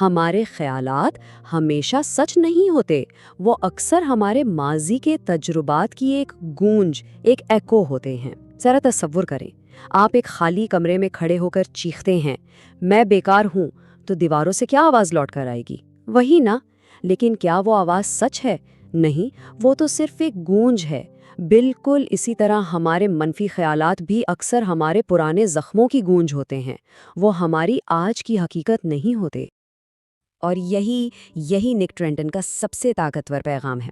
ہمارے خیالات ہمیشہ سچ نہیں ہوتے، وہ اکثر ہمارے ماضی کے تجربات کی ایک گونج، ایک ایکو ہوتے ہیں۔ ذرا تصور کریں، آپ ایک خالی کمرے میں کھڑے ہو کر چیختے ہیں میں بیکار ہوں، تو دیواروں سے کیا آواز لوٹ کر آئے گی؟ وہی نا۔ لیکن کیا وہ آواز سچ ہے؟ نہیں، وہ تو صرف ایک گونج ہے۔ بالکل اسی طرح ہمارے منفی خیالات بھی اکثر ہمارے پرانے زخموں کی گونج ہوتے ہیں، وہ ہماری آج کی حقیقت نہیں ہوتے۔ اور یہی نک ٹرنٹن کا سب سے طاقتور پیغام ہے۔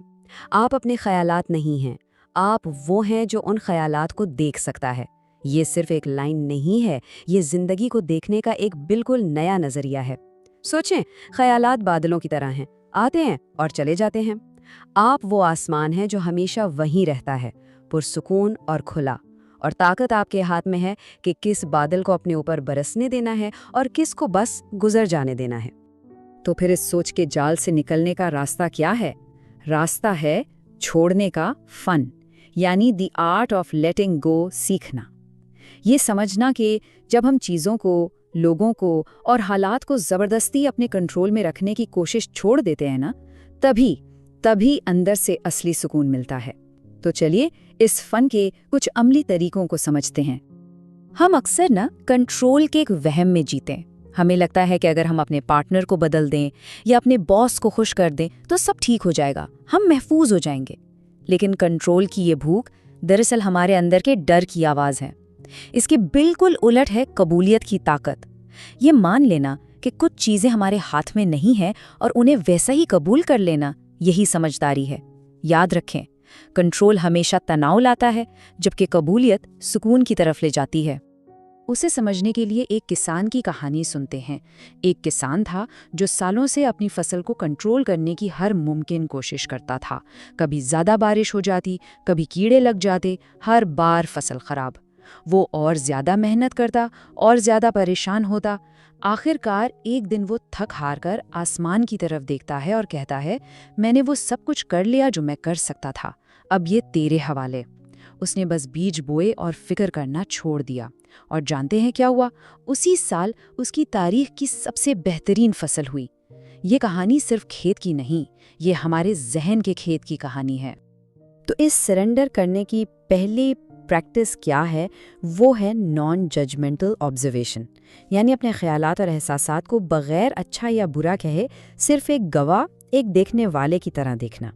آپ اپنے خیالات نہیں ہیں، آپ وہ ہیں جو ان خیالات کو دیکھ سکتا ہے۔ یہ صرف ایک لائن نہیں ہے، یہ زندگی کو دیکھنے کا ایک بالکل نیا نظریہ ہے۔ سوچیں، خیالات بادلوں کی طرح ہیں، آتے ہیں اور چلے جاتے ہیں۔ آپ وہ آسمان ہیں جو ہمیشہ وہیں رہتا ہے، پرسکون اور کھلا، اور طاقت آپ کے ہاتھ میں ہے کہ کس بادل کو اپنے اوپر برسنے دینا ہے اور کس کو بس گزر جانے دینا ہے۔ تو پھر اس سوچ کے جال سے نکلنے کا راستہ کیا ہے؟ راستہ ہے چھوڑنے کا فن، یعنی the art of letting go سیکھنا۔ یہ سمجھنا کہ جب ہم چیزوں کو، لوگوں کو اور حالات کو زبردستی اپنے کنٹرول میں رکھنے کی کوشش چھوڑ دیتے ہیں نا، تبھی اندر سے اصلی سکون ملتا ہے۔ تو چلیے اس فن کے کچھ عملی طریقوں کو سمجھتے ہیں۔ ہم اکثر کنٹرول کے ایک وہم میں جیتے ہیں۔ ہمیں لگتا ہے کہ اگر ہم اپنے پارٹنر کو بدل دیں یا اپنے باس کو خوش کر دیں تو سب ٹھیک ہو جائے گا، ہم محفوظ ہو جائیں گے۔ لیکن کنٹرول کی یہ بھوک دراصل ہمارے اندر کے ڈر کی آواز ہے۔ اس کے بالکل الٹ ہے قبولیت کی طاقت۔ یہ مان لینا کہ کچھ چیزیں ہمارے ہاتھ میں نہیں ہیں اور انہیں ویسا ہی قبول کر لینا، یہی سمجھداری ہے۔ یاد رکھیں، کنٹرول ہمیشہ تناؤ لاتا ہے، جبکہ قبولیت سکون کی طرف لے جاتی ہے۔ اسے سمجھنے کے لیے ایک کسان کی کہانی سنتے ہیں۔ ایک کسان تھا جو سالوں سے اپنی فصل کو کنٹرول کرنے کی ہر ممکن کوشش کرتا تھا۔ کبھی زیادہ بارش ہو جاتی، کبھی کیڑے لگ جاتے، ہر بار فصل خراب۔ وہ اور زیادہ محنت کرتا اور زیادہ پریشان ہوتا۔ آخر کار ایک دن وہ تھک ہار کر آسمان کی طرف دیکھتا ہے اور کہتا ہے، میں نے وہ سب کچھ کر لیا جو میں کر سکتا تھا، اب یہ تیرے حوالے۔ اس نے بس بیج بوئے اور فکر کرنا چھوڑ دیا۔ اور جانتے ہیں کیا ہوا؟ اسی سال اس کی تاریخ کی سب سے بہترین فصل ہوئی۔ یہ کہانی صرف کھیت کی نہیں، یہ ہمارے ذہن کے کھیت کی کہانی ہے۔ تو اس سرنڈر کرنے کی پہلی پریکٹس کیا ہے؟ وہ ہے نان ججمنٹل آبزرویشن، یعنی اپنے خیالات اور احساسات کو بغیر اچھا یا برا کہے صرف ایک گواہ، ایک دیکھنے والے کی طرح دیکھنا۔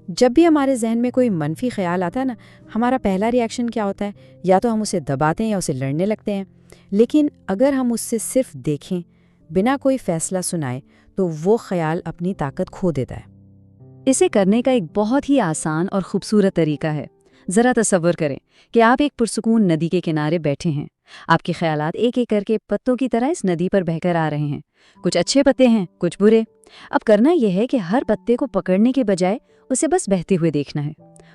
جب بھی ہمارے ذہن میں کوئی منفی خیال آتا ہے نا، ہمارا پہلا ری ایکشن کیا ہوتا ہے؟ یا تو ہم اسے دباتے ہیں یا اسے لڑنے لگتے ہیں۔ لیکن اگر ہم اس سے صرف دیکھیں، بنا کوئی فیصلہ سنائے، تو وہ خیال اپنی طاقت کھو دیتا ہے۔ اسے کرنے کا ایک بہت ہی آسان اور خوبصورت طریقہ ہے۔ ذرا تصور کریں کہ آپ ایک پرسکون ندی کے کنارے بیٹھے ہیں۔ آپ کے خیالات ایک ایک کر کے پتوں کی طرح اس ندی پر بہہ کر آ رہے ہیں۔ کچھ اچھے پتے ہیں، کچھ برے۔ اب کرنا یہ ہے کہ ہر پتے کو پکڑنے کے بجائے اسے بس بہتے ہوئے دیکھنا ہے۔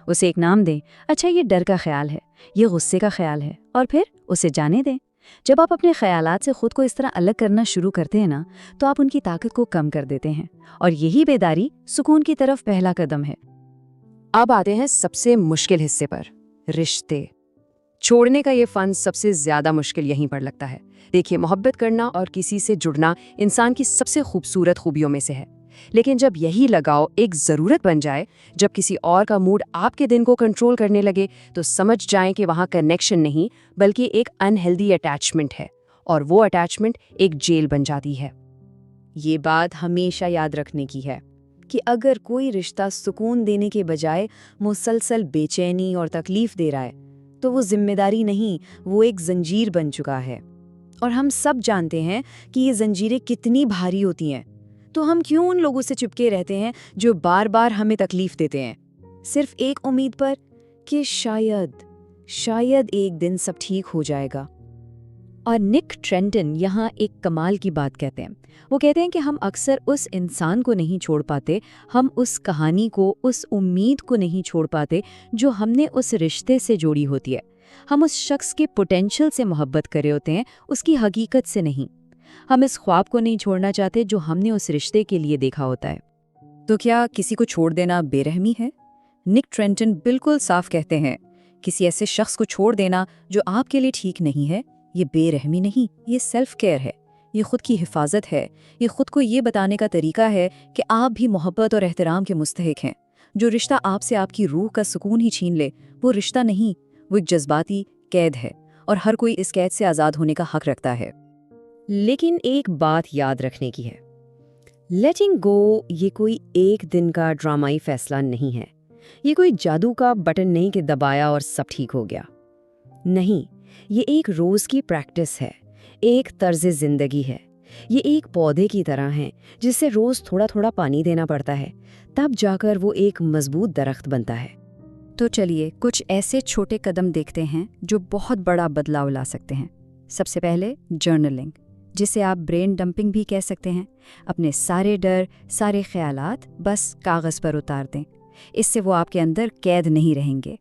اسے ایک نام دیں۔ اچھا، یہ ڈر کا خیال ہے، یہ غصے کا خیال ہے، اور پھر اسے جانے دیں۔ جب آپ اپنے خیالات سے خود کو اس طرح الگ کرنا شروع کرتے ہیں نا، تو آپ ان کی طاقت کو کم کر دیتے ہیں، اور یہی بیداری سکون کی طرف پہلا قدم ہے۔ اب آتے ہیں سب سے مشکل حصے پر، رشتے۔ چھوڑنے کا یہ فن سب سے زیادہ مشکل یہیں پر لگتا ہے۔ دیکھیے، محبت کرنا اور کسی سے جڑنا انسان کی سب سے خوبصورت خوبیوں میں سے ہے، لیکن جب یہی لگاؤ ایک ضرورت بن جائے، جب کسی اور کا موڈ آپ کے دن کو کنٹرول کرنے لگے، تو سمجھ جائیں کہ وہاں کنیکشن نہیں بلکہ ایک انہیلدی اٹیچمنٹ ہے، اور وہ اٹیچمنٹ ایک جیل بن جاتی ہے۔ یہ بات ہمیشہ یاد رکھنے کی ہے کہ اگر کوئی رشتہ سکون دینے کے بجائے مسلسل بے چینی اور تکلیف دے رہا ہے، تو وہ ذمہ داری نہیں، وہ ایک زنجیر بن چکا ہے۔ اور ہم سب جانتے ہیں کہ یہ زنجیریں کتنی بھاری ہوتی ہیں، تو ہم کیوں ان لوگوں سے چپکے رہتے ہیں جو بار بار ہمیں تکلیف دیتے ہیں، صرف ایک امید پر کہ شاید ایک دن سب ٹھیک ہو جائے گا۔ اور نک ٹرنٹن یہاں ایک کمال کی بات کہتے ہیں۔ وہ کہتے ہیں کہ ہم اکثر اس انسان کو نہیں چھوڑ پاتے، ہم اس کہانی کو، اس امید کو نہیں چھوڑ پاتے جو ہم نے اس رشتے سے جوڑی ہوتی ہے۔ ہم اس شخص کے پوٹینشل سے محبت کرے ہوتے ہیں، اس کی حقیقت سے نہیں۔ ہم اس خواب کو نہیں چھوڑنا چاہتے جو ہم نے اس رشتے کے لیے دیکھا ہوتا ہے۔ تو کیا کسی کو چھوڑ دینا بے رحمی ہے؟ نک ٹرنٹن بالکل صاف کہتے ہیں، کسی ایسے شخص کو چھوڑ دینا جو آپ کے لیے ٹھیک نہیں ہے، یہ بے رحمی نہیں، یہ سیلف کیئر ہے۔ یہ خود کی حفاظت ہے، یہ خود کو یہ بتانے کا طریقہ ہے کہ آپ بھی محبت اور احترام کے مستحق ہیں۔ جو رشتہ آپ سے آپ کی روح کا سکون ہی چھین لے، وہ رشتہ نہیں، وہ ایک جذباتی قید ہے، اور ہر کوئی اس قید سے آزاد ہونے کا حق رکھتا ہے۔ لیکن ایک بات یاد رکھنے کی ہے، لیٹنگ گو یہ کوئی ایک دن کا ڈرامائی فیصلہ نہیں ہے، یہ کوئی جادو کا بٹن نہیں کہ دبایا اور سب ٹھیک ہو گیا۔ نہیں، یہ ایک روز کی پریکٹس ہے، ایک طرز زندگی ہے۔ یہ ایک پودے کی طرح ہے جس سے روز تھوڑا تھوڑا پانی دینا پڑتا ہے، تب جا کر وہ ایک مضبوط درخت بنتا ہے۔ تو چلیے کچھ ایسے چھوٹے قدم دیکھتے ہیں جو بہت بڑا بدلاؤ لا سکتے ہیں۔ سب سے پہلے جرنلنگ، جسے آپ برین ڈمپنگ بھی کہہ سکتے ہیں۔ اپنے سارے ڈر، سارے خیالات بس کاغذ پر اتار دیں، اس سے وہ آپ کے اندر قید نہیں رہیں گے۔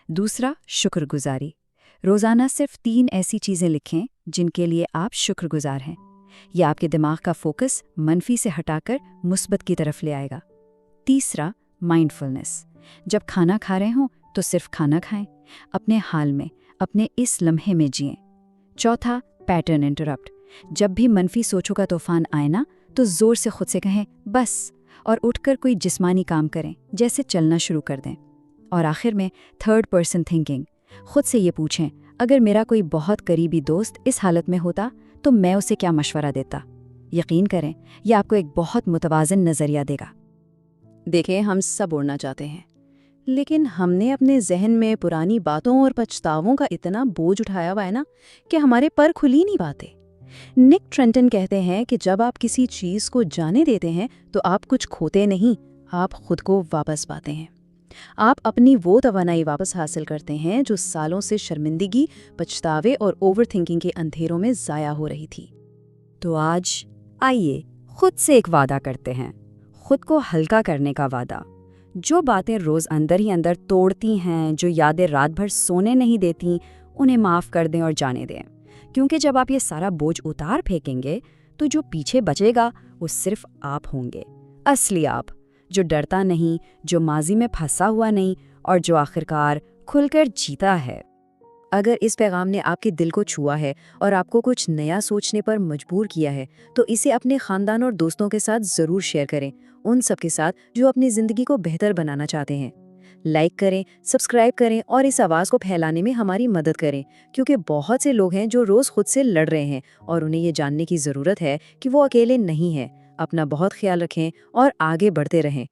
دوسرا، شکر گزاری۔ روزانہ صرف 3 ایسی چیزیں لکھیں جن کے لیے آپ شکر گزار ہیں۔ یہ آپ کے دماغ کا فوکس منفی سے ہٹا کر مثبت کی طرف لے آئے گا۔ تیسرا، مائنڈفلنس۔ جب کھانا کھا رہے ہوں تو صرف کھانا کھائیں، اپنے حال میں، اپنے اس لمحے میں جئیں۔ چوتھا، پیٹرن انٹرپٹ۔ جب بھی منفی سوچوں کا طوفان آئے نا تو زور سے خود سے کہیں بس، اور اٹھ کر کوئی جسمانی کام کریں، جیسے چلنا شروع کر دیں۔ اور آخر میں تھرڈ پرسن تھنکنگ۔ خود سے یہ پوچھیں، اگر میرا کوئی بہت قریبی دوست اس حالت میں ہوتا تو میں اسے کیا مشورہ دیتا؟ یقین کریں، یہ آپ کو ایک بہت متوازن نظریہ دے گا۔ دیکھیں، ہم سب اڑنا چاہتے ہیں، لیکن ہم نے اپنے ذہن میں پرانی باتوں اور پچھتاووں کا اتنا بوجھ اٹھایا ہوا ہے نا کہ ہمارے پر کھل ہی نہیں پاتے۔ نک ٹرنٹن کہتے ہیں کہ جب آپ کسی چیز کو جانے دیتے ہیں تو آپ کچھ کھوتے نہیں، آپ خود کو واپس پاتے ہیں۔ آپ اپنی وہ توانائی واپس حاصل کرتے ہیں جو سالوں سے شرمندگی، پچھتاوے اور اوور تھنکنگ کے اندھیروں میں ضائع ہو رہی تھی۔ تو آج آئیے خود سے ایک وعدہ کرتے ہیں، خود کو ہلکا کرنے کا وعدہ۔ جو باتیں روز اندر ہی اندر توڑتی ہیں، جو یادیں رات بھر سونے نہیں دیتی، انہیں معاف کر دیں اور جانے دیں، کیونکہ جب آپ یہ سارا بوجھ اتار پھینکیں گے تو جو پیچھے بچے گا وہ صرف آپ ہوں گے، اصلی آپ، جو ڈرتا نہیں، جو ماضی میں پھنسا ہوا نہیں، اور جو آخرکار کھل کر جیتا ہے۔ اگر اس پیغام نے آپ کے دل کو چھوا ہے اور آپ کو کچھ نیا سوچنے پر مجبور کیا ہے تو اسے اپنے خاندان اور دوستوں کے ساتھ ضرور شیئر کریں، ان سب کے ساتھ جو اپنی زندگی کو بہتر بنانا چاہتے ہیں۔ لائک کریں، سبسکرائب کریں اور اس آواز کو پھیلانے میں ہماری مدد کریں، کیونکہ بہت سے لوگ ہیں جو روز خود سے لڑ رہے ہیں اور انہیں یہ جاننے کی ضرورت ہے کہ وہ اکیلے نہیں ہیں۔ اپنا بہت خیال رکھیں اور آگے بڑھتے رہیں۔